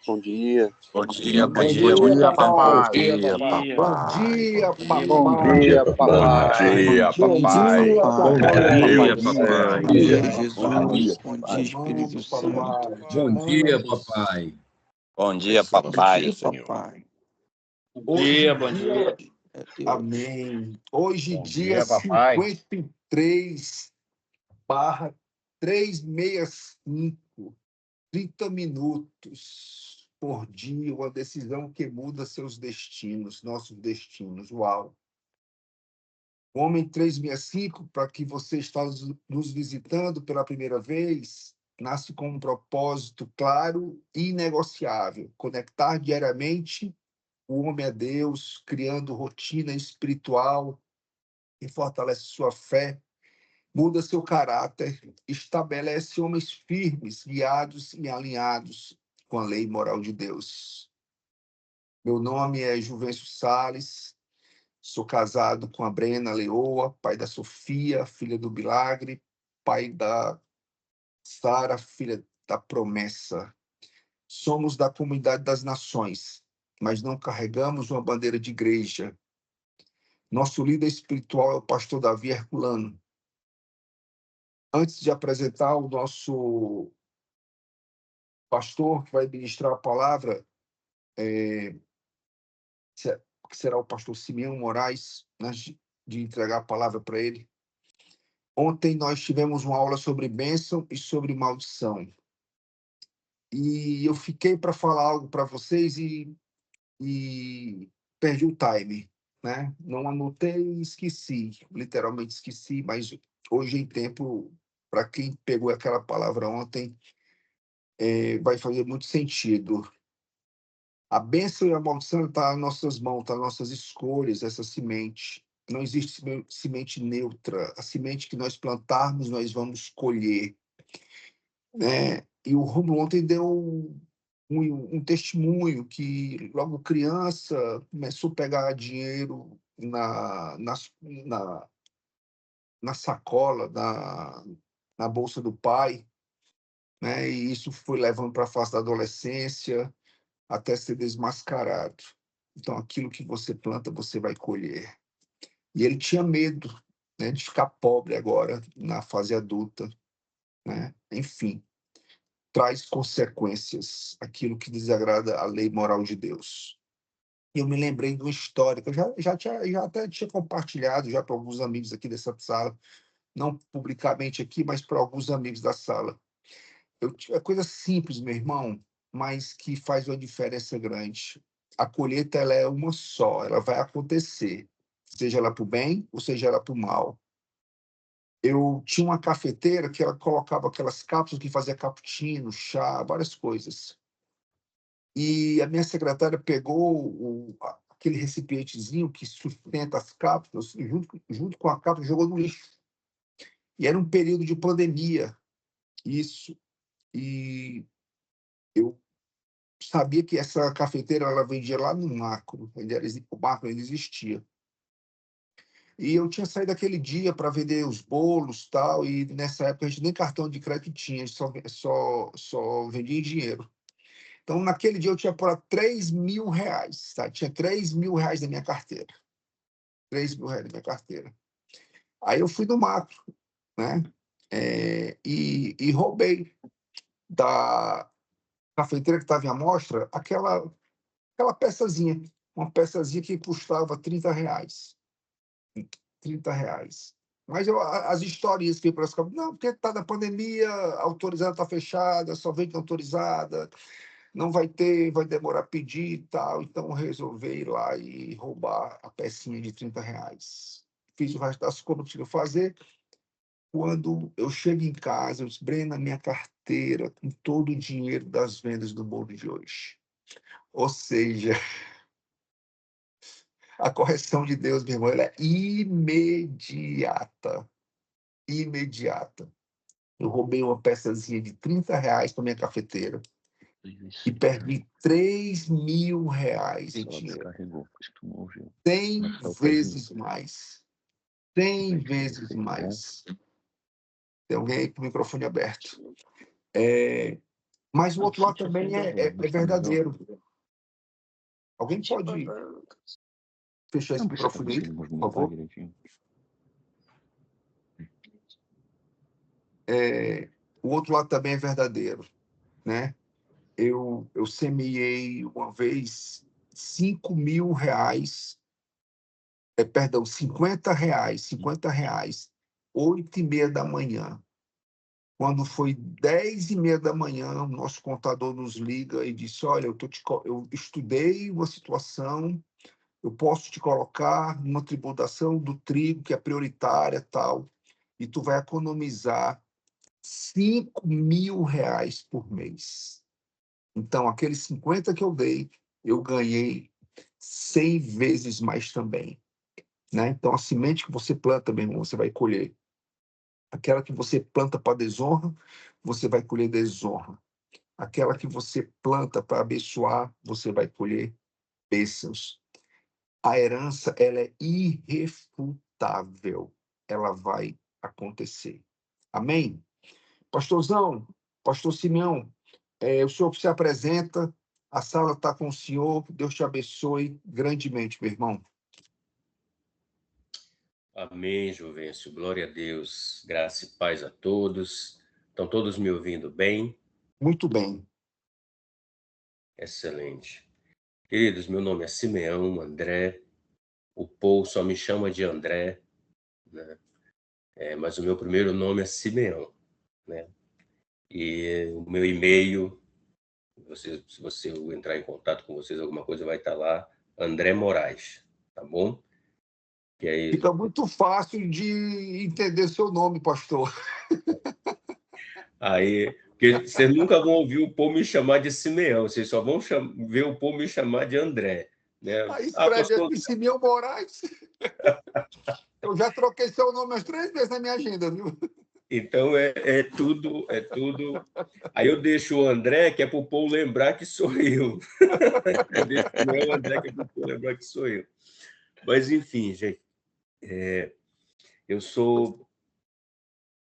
Bom dia. Bom dia, bom Bom dia, dia, bom dia, papai. bom dia, Bom dia, papai. papai. Bom dia, papai. Bom dia, Bom dia, papai. papai. Bom Bom dia, dia, Jesus. papai. Bom dia, Espírito Santo. Bom dia, papai. Bom dia, Bom papai. dia, Senhor. Papai. Bom dia, bom dia. Amém. Hoje, Bom dia dia, papai. 53/365, 30 minutos por dia, uma decisão que muda seus destinos, nossos destinos. Uau! O Homem 365, para que você está nos visitando pela primeira vez, nasce com um propósito claro e inegociável: conectar diariamente o homem a Deus, criando rotina espiritual que fortalece sua fé, muda seu caráter, estabelece homens firmes, guiados e alinhados com a lei moral de Deus. Meu nome é Juvencio Sales, sou casado com a Brena Leoa, pai da Sofia, filha do Milagre, pai da Sara, filha da Promessa. Somos da comunidade das nações, mas não carregamos uma bandeira de igreja. Nosso líder espiritual é o pastor Davi Herculano. Antes de apresentar o nosso pastor que vai ministrar a palavra, que será o pastor Simeão Moraes, antes de entregar a palavra para ele. Ontem nós tivemos uma aula sobre bênção e sobre maldição. E eu fiquei para falar algo para vocês e perdi o time, né? Não anotei e esqueci, literalmente esqueci, mas hoje em tempo, para quem pegou aquela palavra ontem, vai fazer muito sentido. A bênção e a maldição está nas nossas mãos, está nas nossas escolhas, essa semente. Não existe semente neutra. A semente que nós plantarmos, nós vamos colher, né? E o Romulo ontem deu um testemunho que, logo criança, começou a pegar dinheiro na sacola, na bolsa do pai, né? E isso foi levando para a fase da adolescência, até ser desmascarado. Então, aquilo que você planta, você vai colher. E ele tinha medo, né, de ficar pobre agora, na fase adulta, né? Enfim, traz consequências, aquilo que desagrada a lei moral de Deus. E eu me lembrei de uma história que eu já até tinha compartilhado já para alguns amigos aqui dessa sala, não publicamente aqui, mas para alguns amigos da sala. É coisa simples, meu irmão, mas que faz uma diferença grande. A colheita, ela é uma só, ela vai acontecer, seja ela para o bem ou seja ela para o mal. Eu tinha uma cafeteira que ela colocava aquelas cápsulas que fazia cappuccino, chá, várias coisas. E a minha secretária pegou aquele recipientezinho que sustenta as cápsulas, e junto com a cápsula, jogou no lixo. E era um período de pandemia, isso. E eu sabia que essa cafeteira ela vendia lá no Macro, o Macro ainda existia. E eu tinha saído aquele dia para vender os bolos tal, e nessa época a gente nem cartão de crédito tinha, a gente só vendia em dinheiro. Então, naquele dia eu tinha por R$3.000, tá? Tinha R$3.000 na minha carteira. R$3.000 na minha carteira. Aí eu fui no Macro, né? E roubei da cafeteira que estava em amostra aquela peçazinha, uma peçazinha que custava R$30. R$30. Mas as historinhas que para não, porque está na pandemia, a autorizada está fechada, só vende autorizada, não vai ter, vai demorar a pedir e tal. Então eu resolvi ir lá e roubar a pecinha de R$30. Fiz o resto das compras que eu fazer. Quando eu chego em casa, eu disse, Brena, minha carteira com todo o dinheiro das vendas do bolo de hoje. Ou seja, a correção de Deus, meu irmão, ela é imediata. Imediata. Eu roubei uma peçazinha de R$30 para minha cafeteira e perdi R$3.000 em dinheiro. 100 vezes mais. 100 vezes mais. Tem alguém aí com o microfone aberto. Mas o outro lado também é verdadeiro. Alguém pode fechar esse microfone aí, por favor? O outro lado também é verdadeiro, né? Eu semeei uma vez R$5.000, perdão, R$50, 8h30 da manhã. Quando foi 10h30 da manhã, o nosso contador nos liga e disse: olha, eu estudei uma situação, eu posso te colocar numa tributação do trigo, que é prioritária, tal, e tu vai economizar R$5.000 por mês. Então, aqueles 50 que eu dei, eu ganhei 100 vezes mais também, né? Então, a semente que você planta, meu irmão, você vai colher. Aquela que você planta para desonra, você vai colher desonra. Aquela que você planta para abençoar, você vai colher bênçãos. A herança, ela é irrefutável. Ela vai acontecer. Amém? Pastorzão, pastor Simeão, o senhor se apresenta, a sala está com o senhor, Deus te abençoe grandemente, meu irmão. Amém, Juvencio. Glória a Deus. Graça e paz a todos. Estão todos me ouvindo bem? Muito bem. Excelente. Queridos, meu nome é Simeão André. O povo só me chama de André, né? Mas o meu primeiro nome é Simeão, né? E o meu e-mail, se você entrar em contato com vocês, alguma coisa vai estar lá, André Moraes, tá bom? E aí, Fica muito fácil de entender seu nome, pastor. porque vocês nunca vão ouvir o povo me chamar de Simeão, vocês só vão ver o povo me chamar de André, né? Aí escreve Pastor... aqui Simeão Moraes. Eu já troquei seu nome umas 3 vezes na minha agenda, viu? Então é tudo. Aí eu deixo o André, que é para o povo lembrar que sou eu. Eu deixo o André, que é para o povo lembrar que sou eu. Mas, enfim, gente, eu sou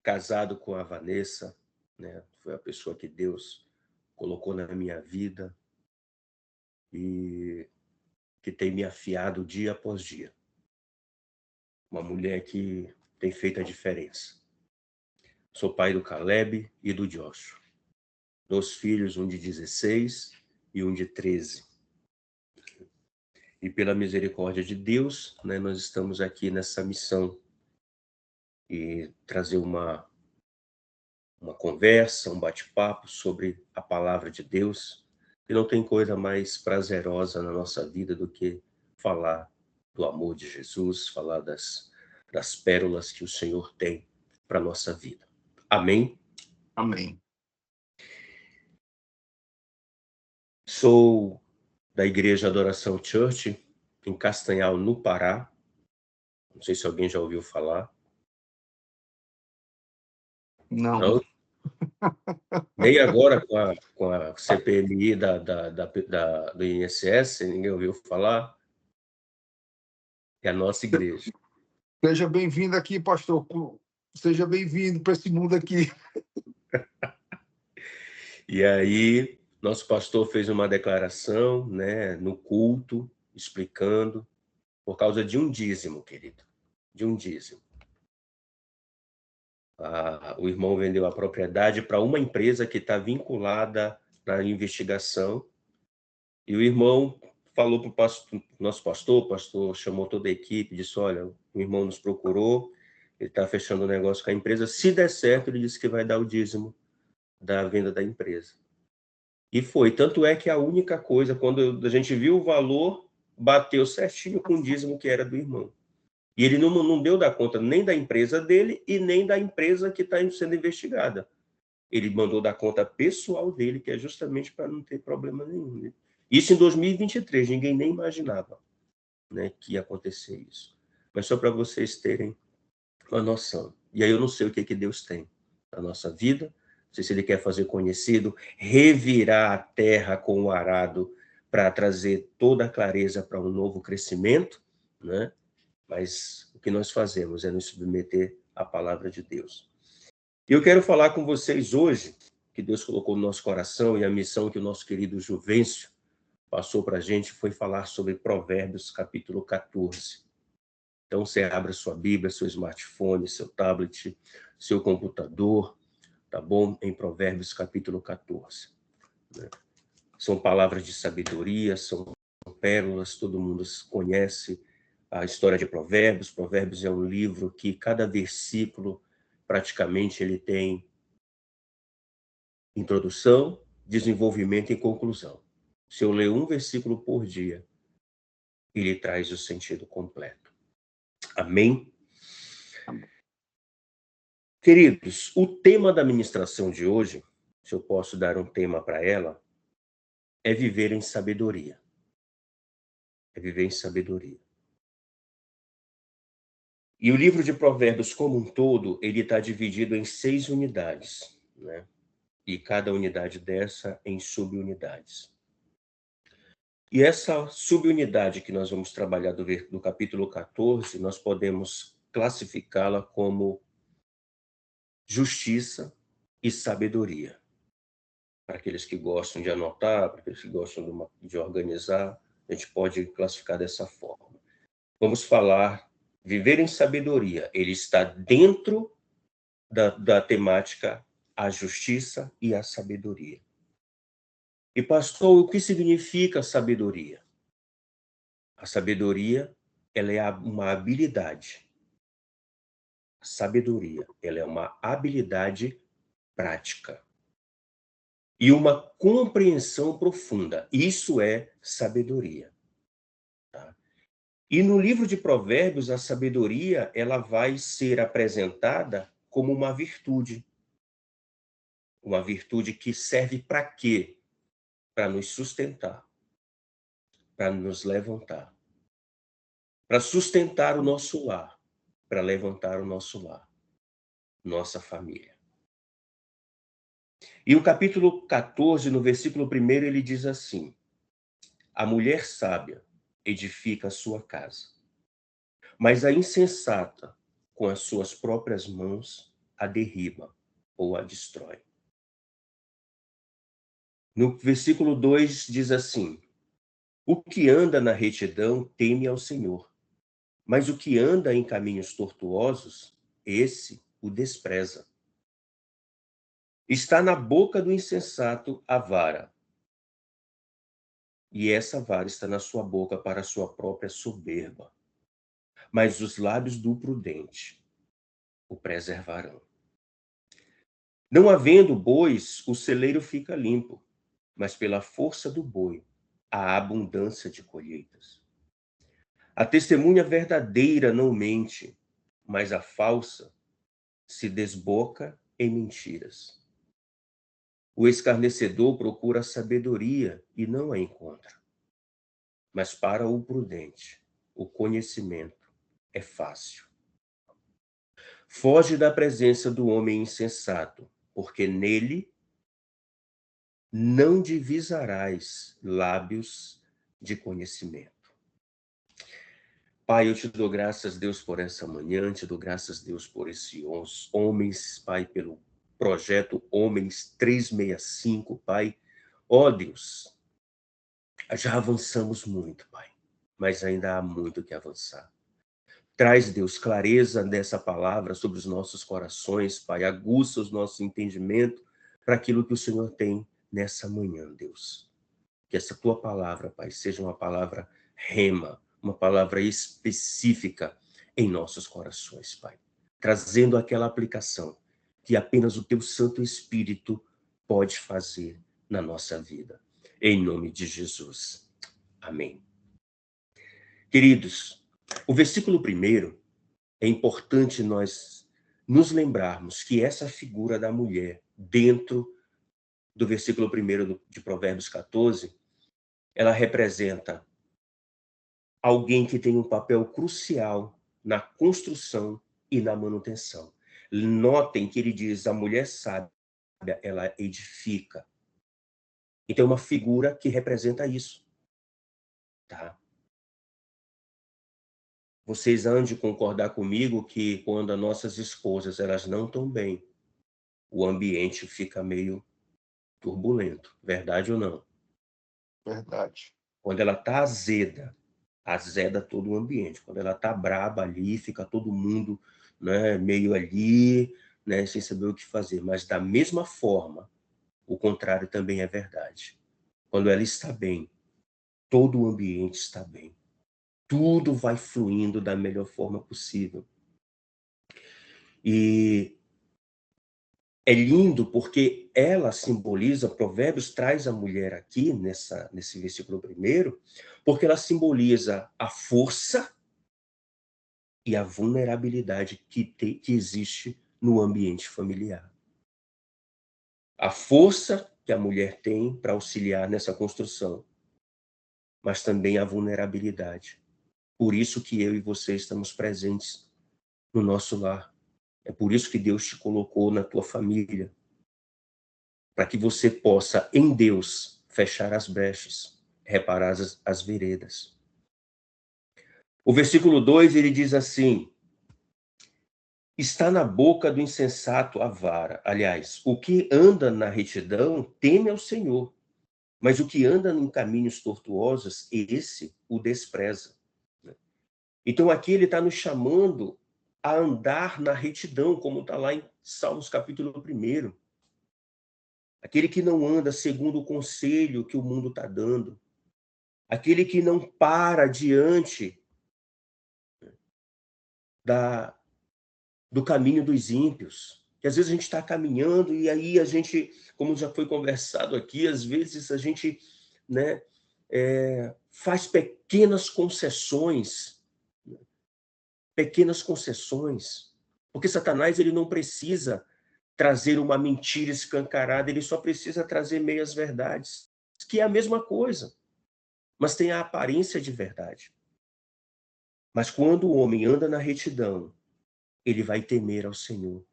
casado com a Vanessa, né? Foi a pessoa que Deus colocou na minha vida e que tem me afiado dia após dia. Uma mulher que tem feito a diferença. Sou pai do Caleb e do Joshua. 2 filhos, um de 16 e um de 13. E pela misericórdia de Deus, né, nós estamos aqui nessa missão e trazer uma conversa, um bate-papo sobre a palavra de Deus. E não tem coisa mais prazerosa na nossa vida do que falar do amor de Jesus, falar das pérolas que o Senhor tem para a nossa vida. Amém? Amém. Sou da Igreja Adoração Church, em Castanhal, no Pará. Não sei se alguém já ouviu falar. Não. Não? Nem agora com a CPMI do INSS, ninguém ouviu falar. É a nossa igreja. Seja bem-vindo aqui, pastor. Seja bem-vindo para esse mundo aqui. E aí, nosso pastor fez uma declaração, né, no culto, explicando, por causa de um dízimo, querido, de um dízimo. O irmão vendeu a propriedade para uma empresa que está vinculada na investigação, e o irmão falou para o nosso pastor, o pastor chamou toda a equipe, disse: olha, o irmão nos procurou, ele está fechando o negócio com a empresa, se der certo, ele disse que vai dar o dízimo da venda da empresa. E foi, tanto é que a única coisa, quando a gente viu o valor, bateu certinho com o dízimo que era do irmão. E ele não deu da conta nem da empresa dele e nem da empresa que está sendo investigada. Ele mandou da conta pessoal dele, que é justamente para não ter problema nenhum, né? Isso em 2023, ninguém nem imaginava, né, que ia acontecer isso. Mas só para vocês terem uma noção. E aí eu não sei o que Deus tem na nossa vida, não sei se ele quer fazer conhecido, revirar a terra com o arado para trazer toda a clareza para um novo crescimento, né? Mas o que nós fazemos é nos submeter à palavra de Deus. E eu quero falar com vocês hoje, que Deus colocou no nosso coração e a missão que o nosso querido Juvencio passou para a gente foi falar sobre Provérbios, capítulo 14. Então, você abre a sua Bíblia, seu smartphone, seu tablet, seu computador, tá bom? Em Provérbios, capítulo 14. São palavras de sabedoria, são pérolas, todo mundo conhece a história de Provérbios. Provérbios é um livro que cada versículo, praticamente, ele tem introdução, desenvolvimento e conclusão. Se eu ler um versículo por dia, ele traz o sentido completo. Amém? Queridos, o tema da ministração de hoje, se eu posso dar um tema para ela, é viver em sabedoria. É viver em sabedoria. E o livro de Provérbios como um todo, ele está dividido em 6 unidades, né? E cada unidade dessa em subunidades. E essa subunidade que nós vamos trabalhar do capítulo 14, nós podemos classificá-la como justiça e sabedoria. Para aqueles que gostam de anotar, para aqueles que gostam de organizar, a gente pode classificar dessa forma. Vamos falar, viver em sabedoria, ele está dentro da temática a justiça e a sabedoria. E, pastor, o que significa sabedoria? A sabedoria, ela é uma habilidade. A sabedoria, ela é uma habilidade prática. E uma compreensão profunda. Isso é sabedoria. Tá? E no livro de Provérbios, a sabedoria, ela vai ser apresentada como uma virtude. Uma virtude que serve para quê? Para nos sustentar, para nos levantar, para sustentar o nosso lar, para levantar o nosso lar, nossa família. E o capítulo 14, no versículo 1, ele diz assim: a mulher sábia edifica a sua casa, mas a insensata, com as suas próprias mãos, a derriba ou a destrói. No versículo 2 diz assim: o que anda na retidão teme ao Senhor, mas o que anda em caminhos tortuosos, esse o despreza. Está na boca do insensato a vara, e essa vara está na sua boca para a sua própria soberba. Mas os lábios do prudente o preservarão. Não havendo bois, o celeiro fica limpo, mas pela força do boi há abundância de colheitas. A testemunha verdadeira não mente, mas a falsa se desboca em mentiras. O escarnecedor procura a sabedoria e não a encontra. Mas para o prudente, o conhecimento é fácil. Foge da presença do homem insensato, porque nele não divisarás lábios de conhecimento. Pai, eu te dou graças, Deus, por essa manhã, te dou graças, Deus, por esses homens, Pai, pelo projeto Homens 365, Pai. Ó Deus, já avançamos muito, Pai, mas ainda há muito que avançar. Traz, Deus, clareza dessa palavra sobre os nossos corações, Pai. Aguça os nossos entendimentos para aquilo que o Senhor tem nessa manhã, Deus. Que essa tua palavra, Pai, seja uma palavra rema, uma palavra específica em nossos corações, Pai. Trazendo aquela aplicação que apenas o teu Santo Espírito pode fazer na nossa vida. Em nome de Jesus. Amém. Queridos, o versículo 1, é importante nós nos lembrarmos que essa figura da mulher, dentro do versículo 1 de Provérbios 14, ela representa alguém que tem um papel crucial na construção e na manutenção. Notem que ele diz, a mulher sábia, ela edifica. Então, é uma figura que representa isso. Tá? Vocês hão de concordar comigo que quando as nossas esposas elas não estão bem, o ambiente fica meio turbulento. Verdade ou não? Verdade. Quando ela está azeda, azeda todo o ambiente. Quando ela está braba ali, fica todo mundo, né, meio ali, né, sem saber o que fazer. Mas da mesma forma, o contrário também é verdade. Quando ela está bem, todo o ambiente está bem. Tudo vai fluindo da melhor forma possível. E é lindo porque ela simboliza, Provérbios traz a mulher aqui, nesse versículo primeiro, porque ela simboliza a força e a vulnerabilidade que existe no ambiente familiar. A força que a mulher tem para auxiliar nessa construção, mas também a vulnerabilidade. Por isso que eu e você estamos presentes no nosso lar. É por isso que Deus te colocou na tua família, para que você possa, em Deus, fechar as brechas, reparar as veredas. O versículo 2, ele diz assim: está na boca do insensato a vara. Aliás, o que anda na retidão teme ao Senhor, mas o que anda em caminhos tortuosos, esse o despreza. Então aqui ele está nos chamando a andar na retidão, como está lá em Salmos capítulo 1. Aquele que não anda segundo o conselho que o mundo está dando. Aquele que não para diante do caminho dos ímpios. Que às vezes a gente está caminhando e aí a gente, como já foi conversado aqui, às vezes a gente, né, faz pequenas concessões, porque Satanás ele não precisa trazer uma mentira escancarada, ele só precisa trazer meias verdades, que é a mesma coisa, mas tem a aparência de verdade. Mas quando o homem anda na retidão, ele vai temer ao Senhor.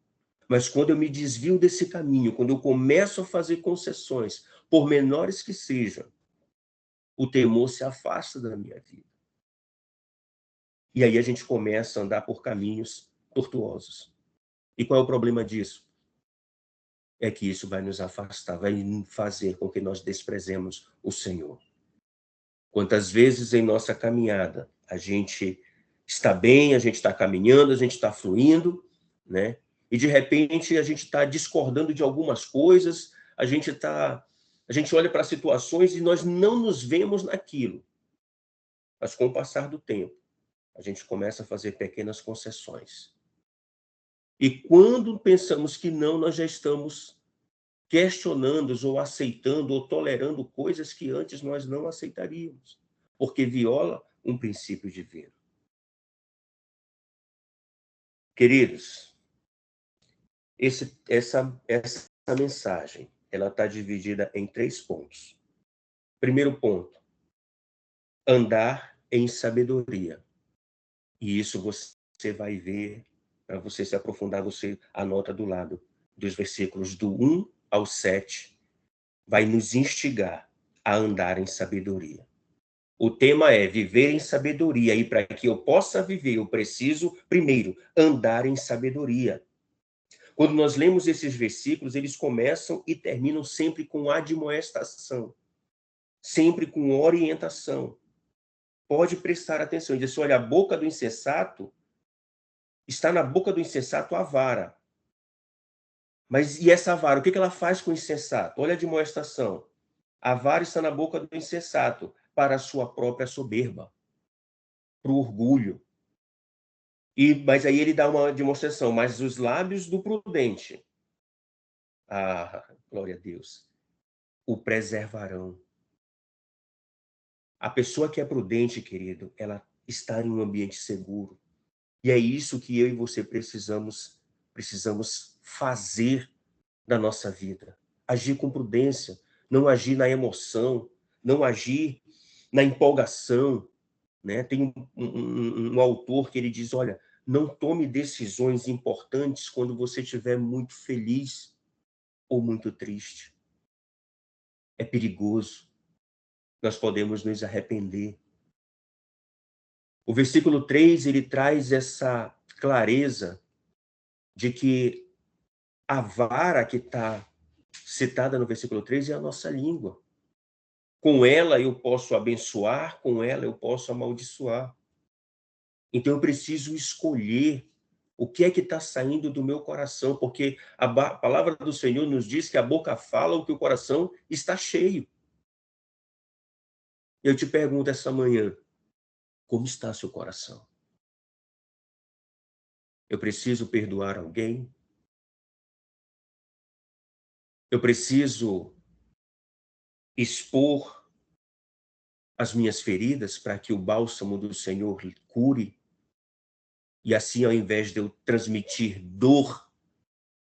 Mas quando eu me desvio desse caminho, quando eu começo a fazer concessões, por menores que sejam, o temor se afasta da minha vida. E aí a gente começa a andar por caminhos tortuosos. E qual é o problema disso? É que isso vai nos afastar, vai fazer com que nós desprezemos o Senhor. Quantas vezes em nossa caminhada a gente está bem, a gente está caminhando, a gente está fluindo, né? E de repente a gente está discordando de algumas coisas, a gente olha para situações e nós não nos vemos naquilo. Mas com o passar do tempo, a gente começa a fazer pequenas concessões. E quando pensamos que não, nós já estamos questionando ou aceitando ou tolerando coisas que antes nós não aceitaríamos, porque viola um princípio divino. Queridos, essa mensagem, ela está dividida em 3 pontos. Primeiro ponto, andar em sabedoria. E isso você vai ver, para você se aprofundar, você anota do lado dos versículos do 1 ao 7, vai nos instigar a andar em sabedoria. O tema é viver em sabedoria, e para que eu possa viver, eu preciso, primeiro, andar em sabedoria. Quando nós lemos esses versículos, eles começam e terminam sempre com admoestação, sempre com orientação. Pode prestar atenção, ele diz, olha, a boca do insensato, está na boca do insensato a vara. Mas e essa vara, o que ela faz com o insensato? Olha a admoestação. A vara está na boca do insensato para a sua própria soberba, para o orgulho. Mas aí ele dá uma demonstração, mas os lábios do prudente, glória a Deus, o preservarão. A pessoa que é prudente, querido, ela está em um ambiente seguro. E é isso que eu e você precisamos fazer na nossa vida. Agir com prudência, não agir na emoção, não agir na empolgação, né? Tem um autor que ele diz, olha, não tome decisões importantes quando você estiver muito feliz ou muito triste. É perigoso. Nós podemos nos arrepender. O versículo 3, ele traz essa clareza de que a vara que está citada no versículo 3 é a nossa língua. Com ela eu posso abençoar, com ela eu posso amaldiçoar. Então eu preciso escolher o que é que está saindo do meu coração, porque a palavra do Senhor nos diz que a boca fala o que o coração está cheio. Eu te pergunto essa manhã, como está seu coração? Eu preciso perdoar alguém? Eu preciso expor as minhas feridas para que o bálsamo do Senhor cure? E assim, ao invés de eu transmitir dor,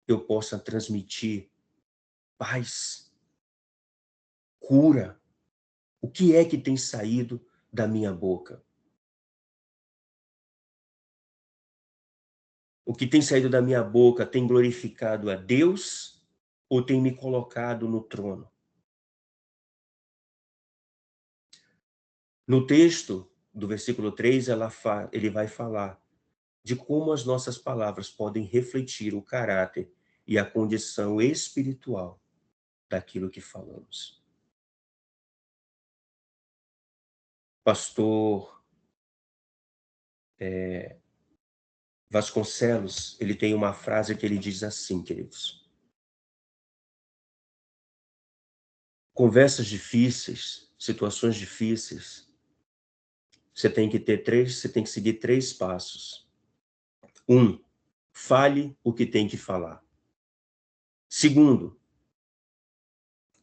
eu possa transmitir paz, cura. O que é que tem saído da minha boca? O que tem saído da minha boca tem glorificado a Deus ou tem me colocado no trono? No texto do versículo 3, ele vai falar de como as nossas palavras podem refletir o caráter e a condição espiritual daquilo que falamos. Pastor Vasconcelos, ele tem uma frase que ele diz assim, queridos: conversas difíceis, situações difíceis, você tem que seguir 3 passos. 1, fale o que tem que falar. 2,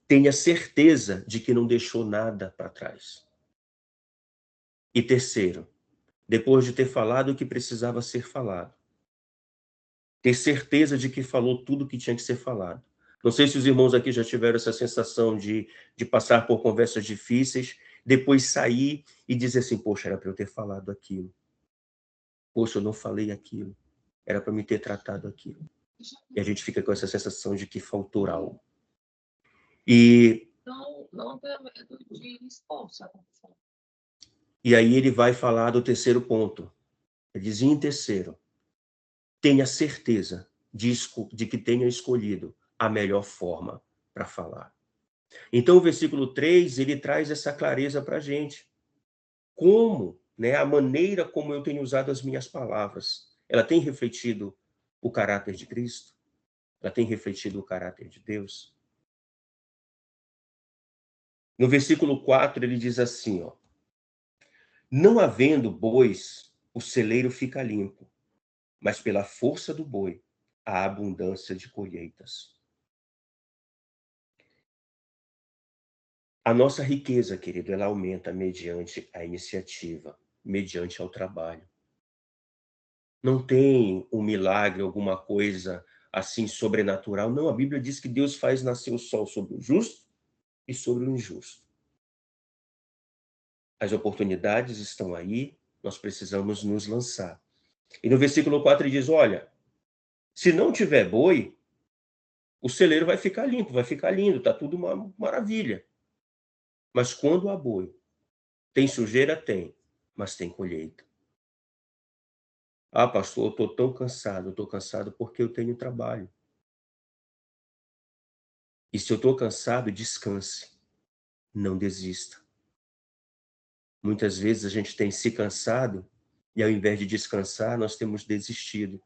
tenha certeza de que não deixou nada para trás. E 3, depois de ter falado o que precisava ser falado, ter certeza de que falou tudo o que tinha que ser falado. Não sei se os irmãos aqui já tiveram essa sensação de passar por conversas difíceis, depois sair e dizer assim, poxa, era para eu ter falado aquilo. Poxa, eu não falei aquilo. Era para me ter tratado aquilo. E a gente fica com essa sensação de que faltou algo. E aí ele vai falar do 3º ponto. Ele diz, em 3º, tenha certeza de que tenha escolhido a melhor forma para falar. Então, o versículo 3, ele traz essa clareza para a gente. Como, né, a maneira como eu tenho usado as minhas palavras, ela tem refletido o caráter de Cristo? Ela tem refletido o caráter de Deus? No versículo 4, ele diz assim, ó, não havendo bois, o celeiro fica limpo, mas pela força do boi, há abundância de colheitas. A nossa riqueza, querido, ela aumenta mediante a iniciativa, mediante ao trabalho. Não tem um milagre, alguma coisa assim sobrenatural. Não, a Bíblia diz que Deus faz nascer o sol sobre o justo e sobre o injusto. As oportunidades estão aí, nós precisamos nos lançar. E no versículo 4 ele diz, olha, se não tiver boi, o celeiro vai ficar limpo, vai ficar lindo, está tudo uma maravilha. Mas quando há boi, tem sujeira? Tem, mas tem colheita. Ah, pastor, eu estou tão cansado. Eu estou cansado porque eu tenho trabalho. E se eu estou cansado, descanse. Não desista. Muitas vezes a gente tem se cansado e ao invés de descansar, nós temos desistido.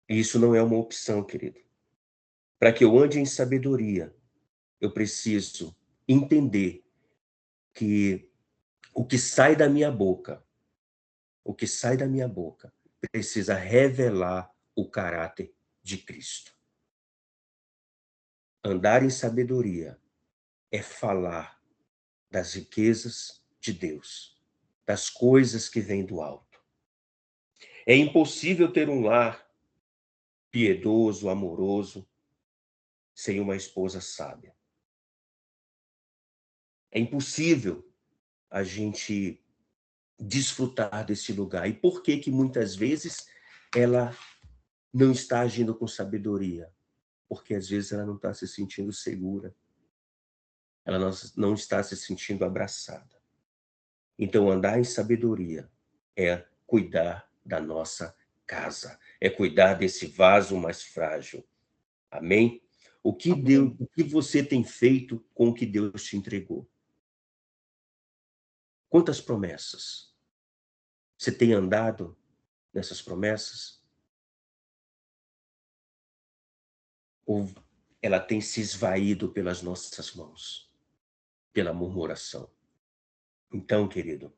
E isso não é uma opção, querido. Para que eu ande em sabedoria, eu preciso entender que o que sai da minha boca, precisa revelar o caráter de Cristo. Andar em sabedoria é falar das riquezas de Deus, das coisas que vêm do alto. É impossível ter um lar piedoso, amoroso, sem uma esposa sábia. É impossível a gente desfrutar desse lugar. E por que que muitas vezes ela não está agindo com sabedoria? Porque às vezes ela não está se sentindo segura. Ela não está se sentindo abraçada. Então, andar em sabedoria é cuidar da nossa casa, é cuidar desse vaso mais frágil. Amém? O que Deus, o que você tem feito com o que Deus te entregou? Quantas promessas? Você tem andado nessas promessas? Ou ela tem se esvaído pelas nossas mãos, pela murmuração? Então, querido,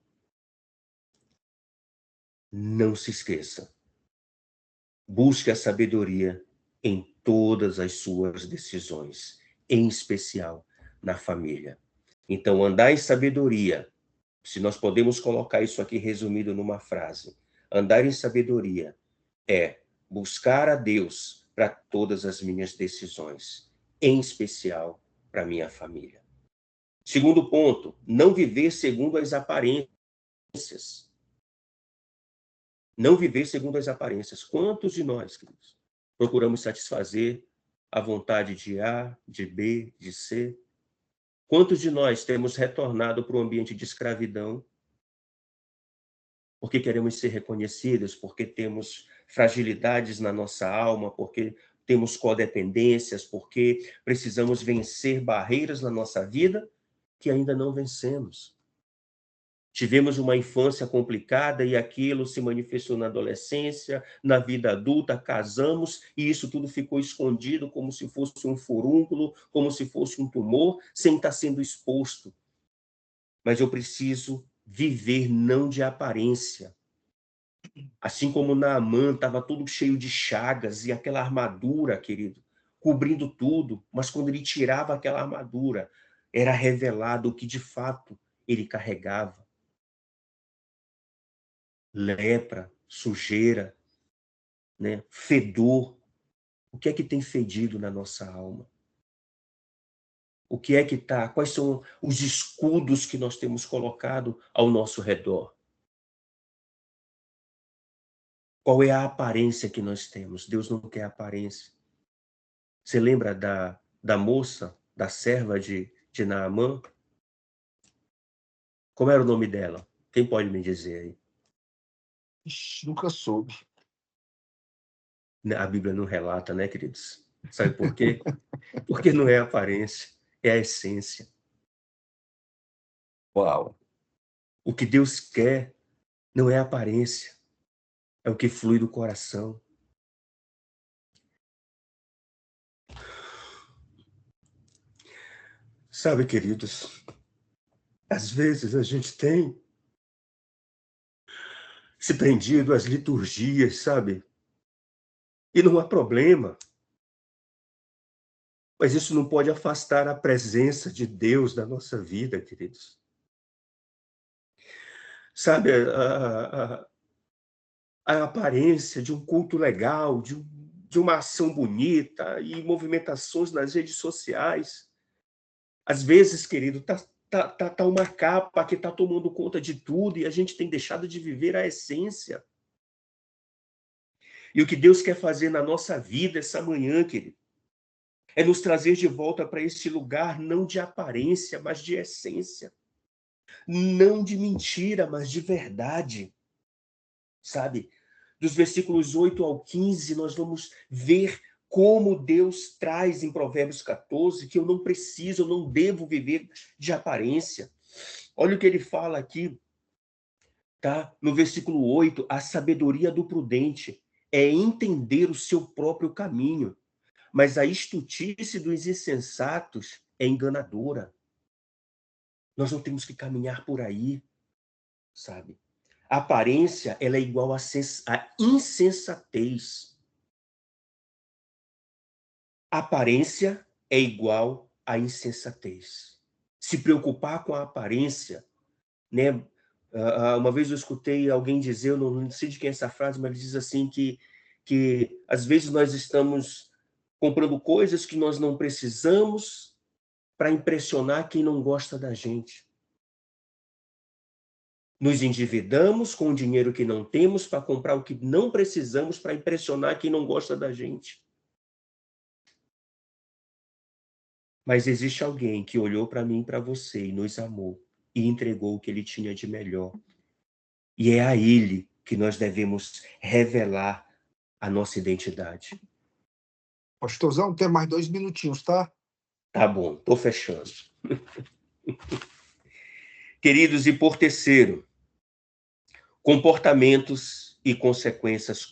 não se esqueça. Busque a sabedoria em todas as suas decisões, em especial na família. Então, andar em sabedoria, se nós podemos colocar isso aqui resumido numa frase, andar em sabedoria é buscar a Deus para todas as minhas decisões, em especial para minha família. Segundo ponto, não viver segundo as aparências. Não viver segundo as aparências. Quantos de nós, queridos, procuramos satisfazer a vontade de A, de B, de C? Quantos de nós temos retornado para o ambiente de escravidão porque queremos ser reconhecidos, porque temos fragilidades na nossa alma, porque temos codependências, porque precisamos vencer barreiras na nossa vida que ainda não vencemos? Tivemos uma infância complicada e aquilo se manifestou na adolescência, na vida adulta, casamos e isso tudo ficou escondido como se fosse um furúnculo, como se fosse um tumor, sem estar sendo exposto. Mas eu preciso viver não de aparência. Assim como Naamã estava todo cheio de chagas e aquela armadura, querido, cobrindo tudo, mas quando ele tirava aquela armadura, era revelado o que de fato ele carregava. Lepra, sujeira, né? Fedor. O que é que tem fedido na nossa alma? O que é que está? Quais são os escudos que nós temos colocado ao nosso redor? Qual é a aparência que nós temos? Deus não quer aparência. Você lembra da moça, da serva de Naamã? Como era o nome dela? Quem pode me dizer aí? Ixi, nunca soube. A Bíblia não relata, né, queridos? Sabe por quê? Porque não é a aparência, é a essência. Uau. O que Deus quer não é a aparência, é o que flui do coração. Sabe, queridos, às vezes a gente tem se prendido às liturgias, sabe? E não há problema. Mas isso não pode afastar a presença de Deus da nossa vida, queridos. Sabe, a aparência de um culto legal, de uma ação bonita e movimentações nas redes sociais. Às vezes, querido, tá uma capa que está tomando conta de tudo e a gente tem deixado de viver a essência. E o que Deus quer fazer na nossa vida essa manhã, querido, é nos trazer de volta para esse lugar não de aparência, mas de essência. Não de mentira, mas de verdade. Sabe? Dos versículos 8 ao 15, nós vamos ver como Deus traz em Provérbios 14 que eu não preciso, eu não devo viver de aparência. Olha o que ele fala aqui, tá? No versículo 8, a sabedoria do prudente é entender o seu próprio caminho, mas a estultice dos insensatos é enganadora. Nós não temos que caminhar por aí, sabe? A aparência, ela é igual a insensatez. A aparência é igual a insensatez. Se preocupar com a aparência, né? Uma vez eu escutei alguém dizer, eu não sei de quem é essa frase, mas ele diz assim que às vezes nós estamos comprando coisas que nós não precisamos para impressionar quem não gosta da gente. Nos endividamos com o dinheiro que não temos para comprar o que não precisamos para impressionar quem não gosta da gente. Mas existe alguém que olhou para mim e para você e nos amou e entregou o que ele tinha de melhor. E é a ele que nós devemos revelar a nossa identidade. Pastorzão, tem mais 2 minutinhos, tá? Tá bom, tô fechando. Queridos, e por terceiro, comportamentos e consequências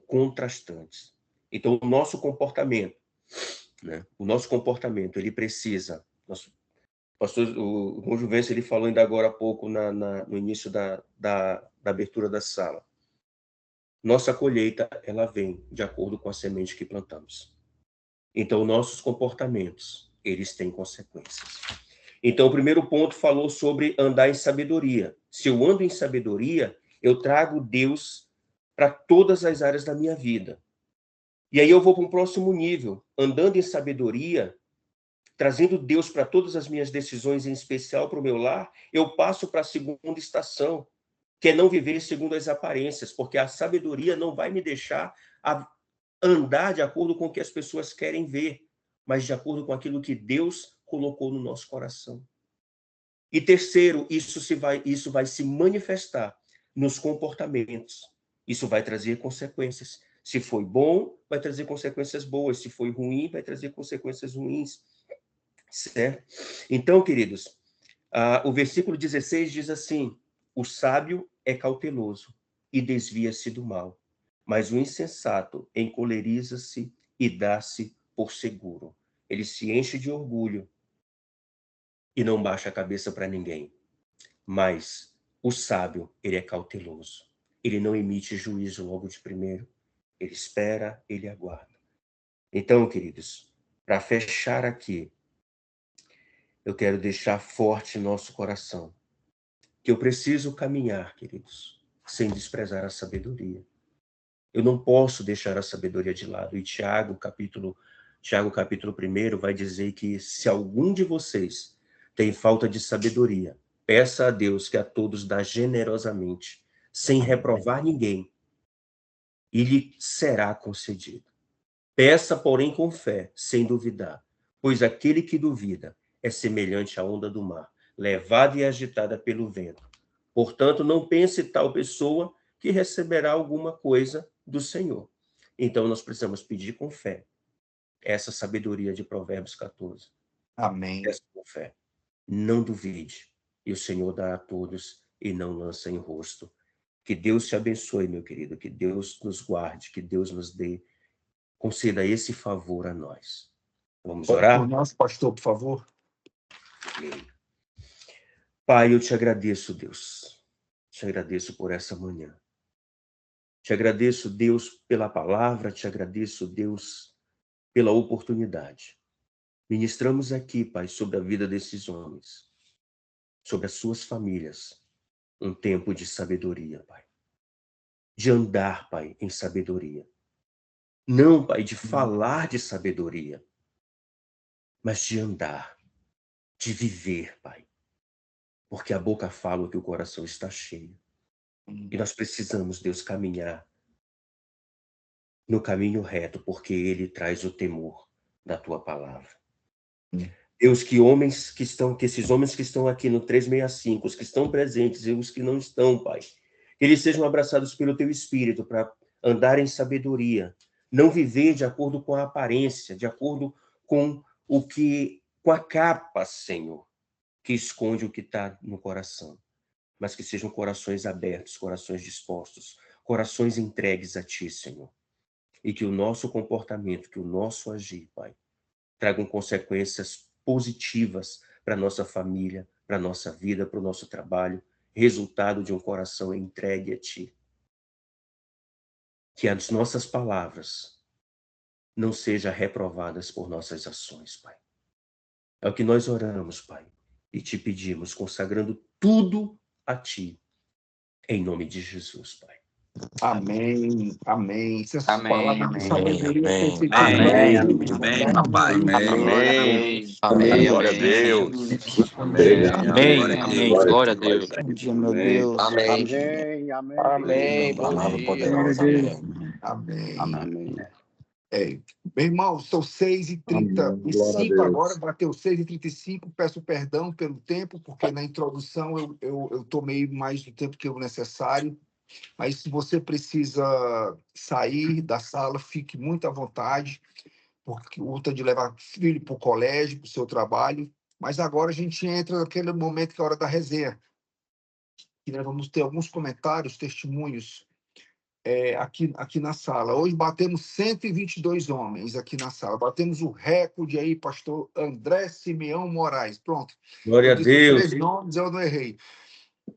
contrastantes. Então, o nosso comportamento, né? O nosso comportamento, ele precisa... O irmão Juvencio, ele falou ainda agora há pouco, no início da abertura da sala. Nossa colheita, ela vem de acordo com a semente que plantamos. Então, nossos comportamentos, eles têm consequências. Então, o primeiro ponto falou sobre andar em sabedoria. Se eu ando em sabedoria, eu trago Deus para todas as áreas da minha vida. E aí eu vou para um próximo nível. Andando em sabedoria, trazendo Deus para todas as minhas decisões, em especial para o meu lar, eu passo para a segunda estação, que é não viver segundo as aparências, porque a sabedoria não vai me deixar andar de acordo com o que as pessoas querem ver, mas de acordo com aquilo que Deus colocou no nosso coração. E terceiro, isso vai se manifestar nos comportamentos. Isso vai trazer consequências. Se foi bom, vai trazer consequências boas. Se foi ruim, vai trazer consequências ruins. Certo? Então, queridos, o versículo 16 diz assim: o sábio é cauteloso e desvia-se do mal, mas o insensato encoleriza-se e dá-se por seguro. Ele se enche de orgulho e não baixa a cabeça para ninguém. Mas o sábio, ele é cauteloso. Ele não emite juízo logo de primeiro. Ele espera, ele aguarda. Então, queridos, para fechar aqui, eu quero deixar forte nosso coração que eu preciso caminhar, queridos, sem desprezar a sabedoria. Eu não posso deixar a sabedoria de lado. E Tiago, capítulo 1, vai dizer que se algum de vocês tem falta de sabedoria, peça a Deus que a todos dá generosamente, sem reprovar ninguém, e lhe será concedido. Peça, porém, com fé, sem duvidar, pois aquele que duvida é semelhante à onda do mar, levada e agitada pelo vento. Portanto, não pense tal pessoa que receberá alguma coisa do Senhor. Então, nós precisamos pedir com fé essa sabedoria de Provérbios 14. Amém. Peça com fé. Não duvide. E o Senhor dá a todos e não lança em rosto. Que Deus te abençoe, meu querido. Que Deus nos guarde. Que Deus nos dê. Conceda esse favor a nós. Vamos orar? Por nós, pastor, por favor. Pai, eu te agradeço, Deus. Te agradeço por essa manhã. Te agradeço, Deus, pela palavra. Te agradeço, Deus, pela oportunidade. Ministramos aqui, Pai, sobre a vida desses homens, sobre as suas famílias, um tempo de sabedoria, Pai. De andar, Pai, em sabedoria. Não, Pai, de falar de sabedoria, mas de andar, de viver, Pai. Porque a boca fala o que o coração está cheio. E nós precisamos, Deus, caminhar no caminho reto, porque ele traz o temor da tua palavra. Deus, que esses homens que estão aqui no 365, os que estão presentes e os que não estão, Pai, que eles sejam abraçados pelo teu Espírito para andar em sabedoria, não viver de acordo com a aparência, de acordo com a capa, Senhor, que esconde o que está no coração, mas que sejam corações abertos, corações dispostos, corações entregues a ti, Senhor, e que o nosso comportamento, que o nosso agir, Pai, tragam consequências positivas para a nossa família, para a nossa vida, para o nosso trabalho, resultado de um coração entregue a Ti. Que as nossas palavras não sejam reprovadas por nossas ações, Pai. É o que nós oramos, Pai, e Te pedimos, consagrando tudo a Ti, em nome de Jesus, Pai. Amém, amém. Se essas Amém, palavras de amém, sabedoria amém, fossem amém, Amém, papai. amém, Amém, glória a amém. Deus, Amém, amém, amém, glória a Deus. Bom dia, meu Deus. Amém. Amém. Bom Palavra dia. poderosa. Amém. Amém. Meu irmão, são 6h35 agora, bateu 6h35, peço perdão pelo tempo, porque na introdução eu tomei mais do tempo que o necessário, mas se você precisa sair da sala, fique muito à vontade. porque luta de levar filho para o colégio, para o seu trabalho. Mas agora a gente entra naquele momento que é a hora da resenha, que nós vamos ter alguns comentários, testemunhos aqui na sala. Hoje batemos 122 homens aqui na sala. Batemos o recorde aí, pastor André Simeão Moraes. Pronto. Glória Eu a disse Deus. 3 nomes, eu não errei.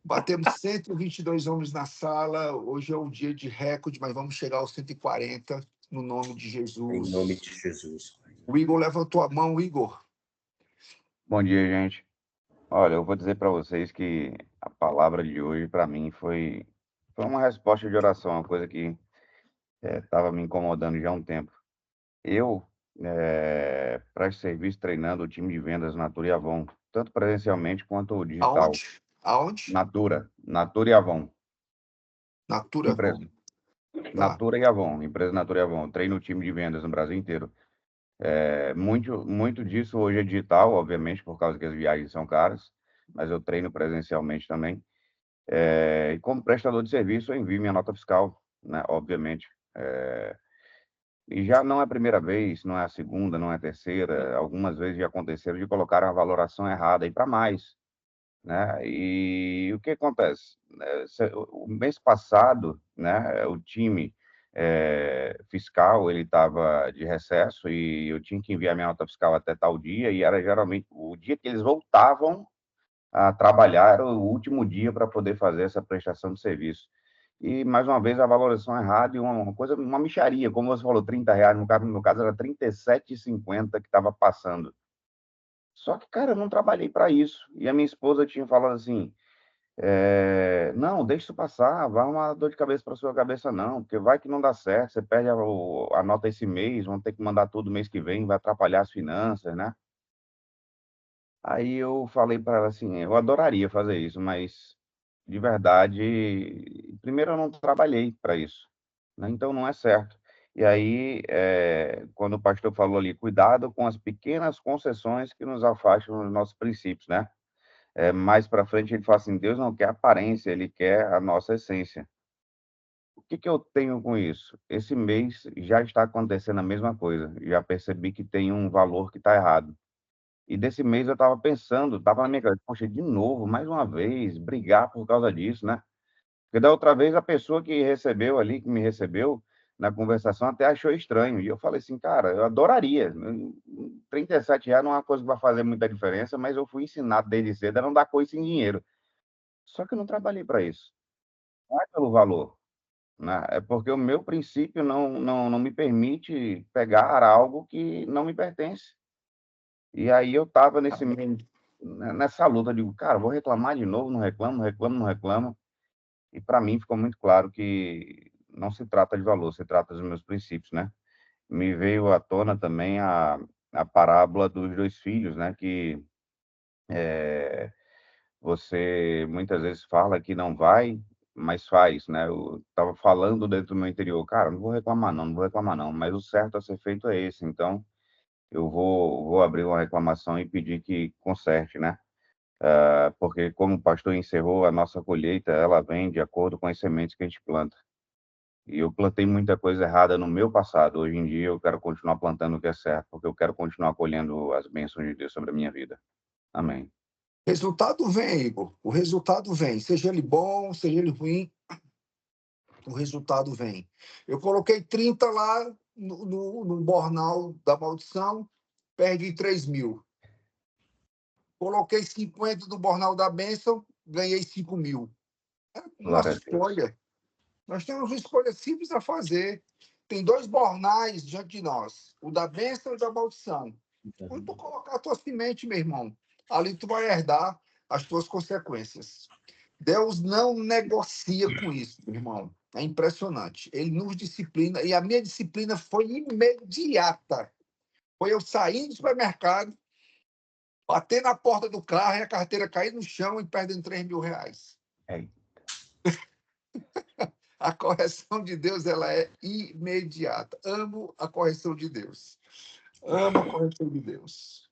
Batemos 122 homens na sala. Hoje é o dia de recorde, mas vamos chegar aos 140 no nome de Jesus. Em nome de Jesus. O Igor levantou a mão, Igor. Bom dia, gente. Olha, eu vou dizer para vocês que a palavra de hoje, para mim, foi uma resposta de oração, uma coisa que estava me incomodando já há um tempo. Eu presto serviço treinando o time de vendas Natura e Avon, tanto presencialmente quanto digital. Aonde? Natura e Avon. Natura. Empresa. Tá. Natura e Avon, empresa Natura e Avon. Eu treino o time de vendas no Brasil inteiro. Muito disso hoje é digital, obviamente, por causa que as viagens são caras, mas eu treino presencialmente também. E como prestador de serviço, eu envio minha nota fiscal, né, obviamente. E já não é a primeira vez, não é a segunda, não é a terceira, algumas vezes já aconteceram de colocar a valoração errada e para mais, né? E o que acontece? O mês passado, né, o time fiscal, ele estava de recesso e eu tinha que enviar minha nota fiscal até tal dia, e era geralmente o dia que eles voltavam a trabalhar, era o último dia para poder fazer essa prestação de serviço. E, mais uma vez, a valorização errada e uma coisa, uma mixaria, como você falou, R$ 30, no meu caso era R$ 37,50 que estava passando. Só que, cara, eu não trabalhei para isso. E a minha esposa tinha falado assim, não, deixa isso passar, vai uma dor de cabeça para sua cabeça não, porque vai que não dá certo, você perde a nota esse mês, vão ter que mandar tudo mês que vem, vai atrapalhar as finanças, né? Aí eu falei para ela assim, eu adoraria fazer isso, mas de verdade, primeiro eu não trabalhei para isso, né? Então não é certo. E aí, quando o pastor falou ali, cuidado com as pequenas concessões que nos afastam dos nossos princípios, né? Mais para frente ele fala assim, Deus não quer aparência, ele quer a nossa essência. O que que eu tenho com isso? Esse mês já está acontecendo a mesma coisa, já percebi que tem um valor que está errado. E desse mês eu estava pensando, estava na minha cabeça, poxa, de novo, mais uma vez, brigar por causa disso, né? Porque da outra vez a pessoa que recebeu ali, que me recebeu na conversação, até achou estranho. E eu falei assim, cara, eu adoraria. R$ 37 não é uma coisa que vai fazer muita diferença, mas eu fui ensinado desde cedo a não dar coisa sem dinheiro. Só que eu não trabalhei para isso. Não é pelo valor, né? É porque o meu princípio não me permite pegar algo que não me pertence. E aí eu estava nessa luta, eu digo, cara, vou reclamar de novo, não reclamo, reclamo, não reclamo. E para mim ficou muito claro que não se trata de valor, se trata dos meus princípios, né? Me veio à tona também a parábola dos 2 filhos, né? Que você muitas vezes fala que não vai, mas faz, né? Eu estava falando dentro do meu interior, cara, não vou reclamar não, não vou reclamar não, mas o certo a ser feito é esse, então eu vou abrir uma reclamação e pedir que conserte, né? Porque como o pastor encerrou, a nossa colheita, ela vem de acordo com as sementes que a gente planta. E eu plantei muita coisa errada no meu passado. Hoje em dia eu quero continuar plantando o que é certo, porque eu quero continuar colhendo as bênçãos de Deus sobre a minha vida. Amém. Resultado vem, Igor. O resultado vem. Seja ele bom, seja ele ruim, o resultado vem. Eu coloquei 30 lá no bornal da maldição, perdi 3.000. Coloquei 50 do bornal da bênção, ganhei 5.000. É uma Glória a Deus. escolha. Nós temos uma escolha simples a fazer. Tem 2 bornais diante de nós, o da bênção e o da maldição. Onde tu colocar a tua semente, meu irmão, ali tu vai herdar as tuas consequências. Deus não negocia com isso, meu irmão. É impressionante. Ele nos disciplina, e a minha disciplina foi imediata. Foi eu sair do supermercado, bater na porta do carro e a carteira cair no chão e perdendo R$ 3.000. É. A correção de Deus, ela é imediata. Amo a correção de Deus. Amo a correção de Deus.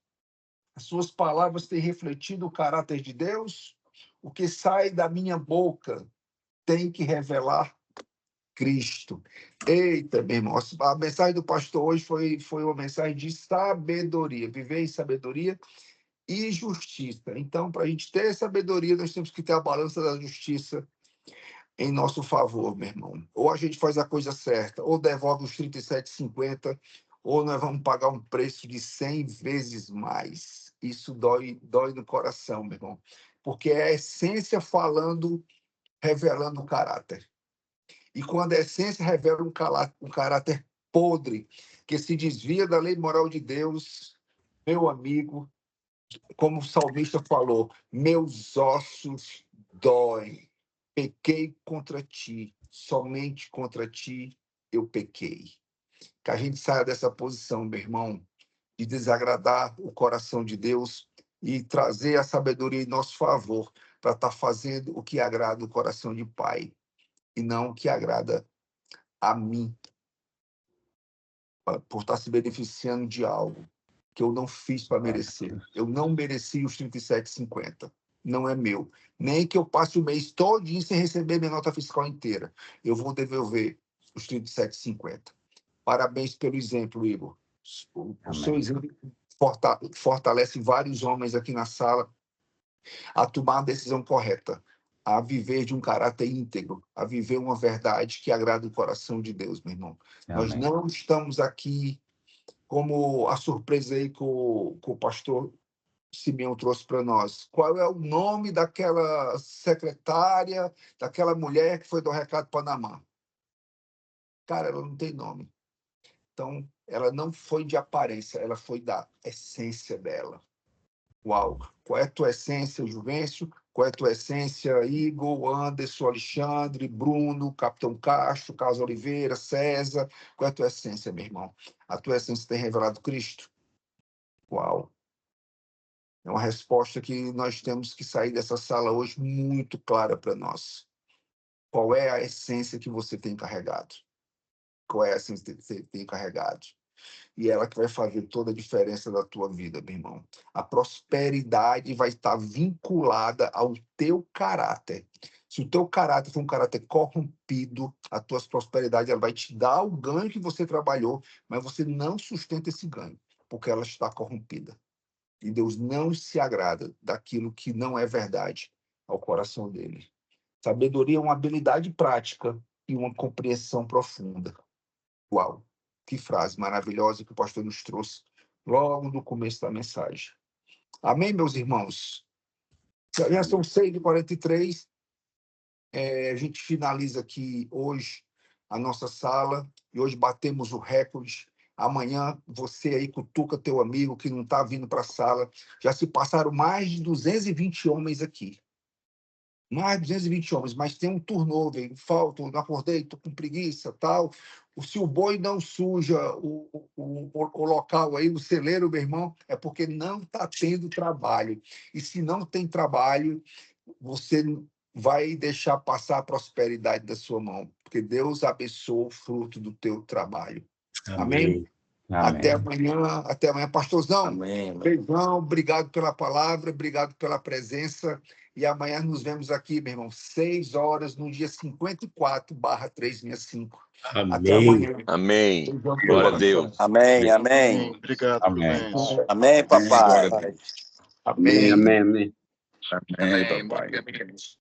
As suas palavras têm refletido o caráter de Deus. O que sai da minha boca tem que revelar Cristo. Eita, meu irmão, a mensagem do pastor hoje foi uma mensagem de sabedoria, viver em sabedoria e justiça. Então, para a gente ter sabedoria, nós temos que ter a balança da justiça em nosso favor, meu irmão. Ou a gente faz a coisa certa, ou devolve os 37,50, ou nós vamos pagar um preço de 100 vezes mais. Isso dói no coração, meu irmão. Porque é a essência falando, revelando o caráter. E quando a essência revela um caráter podre, que se desvia da lei moral de Deus, meu amigo, como o salmista falou, meus ossos doem. Pequei contra ti, somente contra ti eu pequei. Que a gente saia dessa posição, meu irmão, de desagradar o coração de Deus e trazer a sabedoria em nosso favor para estar fazendo o que agrada o coração de Pai e não o que agrada a mim, por estar se beneficiando de algo que eu não fiz para merecer. Eu não mereci os 37,50. Não é meu. Nem que eu passe o mês todinho sem receber minha nota fiscal inteira. Eu vou devolver os 37,50. Parabéns pelo exemplo, Igor. O seu exemplo fortalece vários homens aqui na sala a tomar a decisão correta, a viver de um caráter íntegro, a viver uma verdade que agrada o coração de Deus, meu irmão. Amém. Nós não estamos aqui como a surpresa aí que o pastor Simeão trouxe para nós. Qual é o nome daquela secretária, daquela mulher que foi dar o recado para Naamã? Cara, ela não tem nome. Então, ela não foi de aparência, ela foi da essência dela. Uau! Qual é a tua essência, Juvencio? Qual é a tua essência, Igor, Anderson, Alexandre, Bruno, Capitão Castro, Carlos Oliveira, César? Qual é a tua essência, meu irmão? A tua essência tem revelado Cristo? Uau! É uma resposta que nós temos que sair dessa sala hoje muito clara para nós. Qual é a essência que você tem carregado? Qual é a essência que você tem carregado? E ela que vai fazer toda a diferença da tua vida, meu irmão. A prosperidade vai estar vinculada ao teu caráter. Se o teu caráter for um caráter corrompido, a tua prosperidade ela vai te dar o ganho que você trabalhou, mas você não sustenta esse ganho, porque ela está corrompida. E Deus não se agrada daquilo que não é verdade ao coração dele. Sabedoria é uma habilidade prática e uma compreensão profunda. Uau! Que frase maravilhosa que o pastor nos trouxe logo no começo da mensagem. Amém, meus irmãos? Já são 6h43. A gente finaliza aqui hoje a nossa sala. E hoje batemos o recorde. Amanhã, você aí cutuca teu amigo que não está vindo para a sala. Já se passaram mais de 220 homens aqui. Mais de 220 homens, mas tem um turnover, falta, não acordei, estou com preguiça, tal. Se o boi não suja o local aí, o celeiro, meu irmão, é porque não está tendo trabalho. E se não tem trabalho, você vai deixar passar a prosperidade da sua mão, porque Deus abençoa o fruto do teu trabalho. Amém? Amém. Até amanhã, pastorzão. Amém. Beijão, obrigado pela palavra, obrigado pela presença. E amanhã nos vemos aqui, meu irmão, 6 horas, no dia 54/365. Amém. Até amanhã. Amém. Beijão, Glória a Deus. Amém, amém. Obrigado, Amém. Juvencio. Amém, papai. Glória a Deus. Amém. Amém, amém. Amém, papai. Amém.